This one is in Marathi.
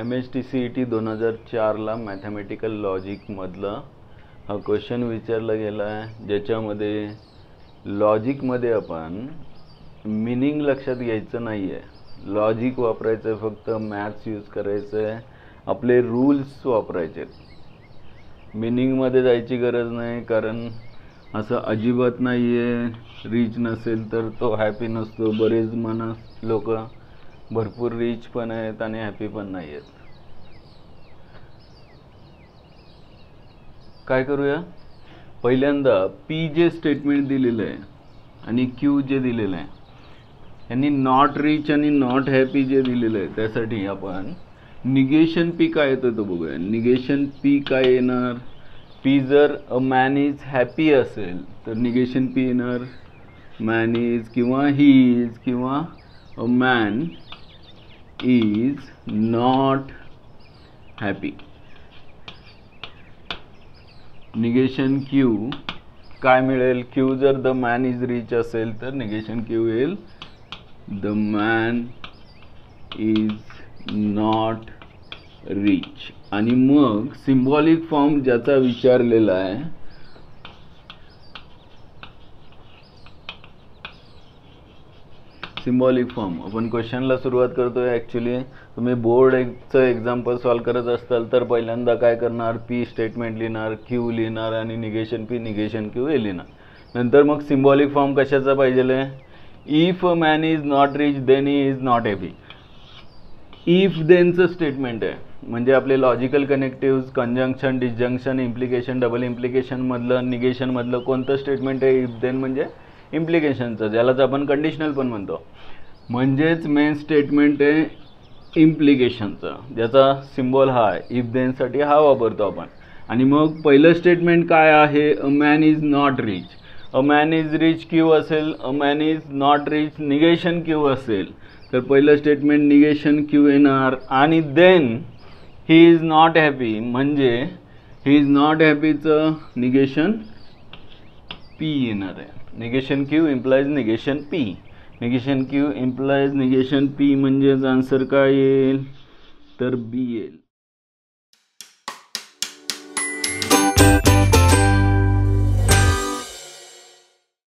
MHTCET 2004ला मॅथमॅटिकल लॉजिकमधलं हा क्वेश्चन विचारला गेला आहे, ज्याच्यामध्ये लॉजिकमध्ये आपण मीनिंग लक्षात घ्यायचं नाही आहे, लॉजिक वापरायचं आहे, फक्त मॅथ्स यूज करायचं आहे, आपले रूल्स वापरायचे आहेत, मीनिंगमध्ये जायची गरज नाही. कारण असं अजिबात नाही आहे रिच नसेल तर तो हॅपी नसतो. बरेच लोक भरपूर रिच पण आहेत आणि हॅपी पण नाही आहेत. काय करूया, पहिल्यांदा पी जे स्टेटमेंट दिलेलं आहे आणि क्यू जे दिलेलं आहे, यांनी नॉट रिच आणि नॉट हॅपी जे दिलेलं आहे त्यासाठी आपण निगेशन पी काय येतं तो बघूया. निगेशन पी काय येणार, पी जर अ मॅन इज हॅपी असेल तर निगेशन पी येणार मॅन इज किंवा ही इज किंवा अ man is not happy. Negation Q काय मिळेल, क्यू जर द मॅन इज रिच असेल तर निगेशन क्यू येईल the man is not rich. आणि मग सिम्बॉलिक फॉर्म ज्याचा विचारलेला आहे, सिम्बॉलिक फॉर्म आपण क्वेश्चनला सुरुवात करतोय. ॲक्च्युली तुम्ही बोर्डचं एक्झाम्पल सॉल्व करत असाल तर पहिल्यांदा काय करणार, पी स्टेटमेंट लिहिणार, क्यू लिहिणार आणि निगेशन पी निगेशन क्यू हे लिहिणार. नंतर मग सिम्बॉलिक फॉर्म कशाचा पाहिजे आहे, if a man is not rich then he is not happy. If देनचं स्टेटमेंट आहे, म्हणजे आपले logical connective, conjunction, disjunction, implication, double implication मधलं, निगेशन मधलं कोणतं स्टेटमेंट आहे, इफ देन म्हणजे इम्प्लिकेशनचं, ज्यालाच आपण कंडिशनल पण म्हणतो. म्हणजेच मेन स्टेटमेंट आहे इम्प्लिकेशनचं, ज्याचा सिम्बॉल हा आहे, इफ देनसाठी हा वापरतो आपण. आणि मग पहिलं स्टेटमेंट काय आहे, a man is not rich. A man is rich Q असेल, a man is not rich negation Q असेल तर पहिलं स्टेटमेंट निगेशन क्यू येणार. आणि then he is not happy म्हणजे ही इज नॉट हॅपीचं निगेशन पी येणार आहे. Negation Q implies negation P, negation Q implies negation P, म्हणजेच आन्सर काय येईल तर बी येईल.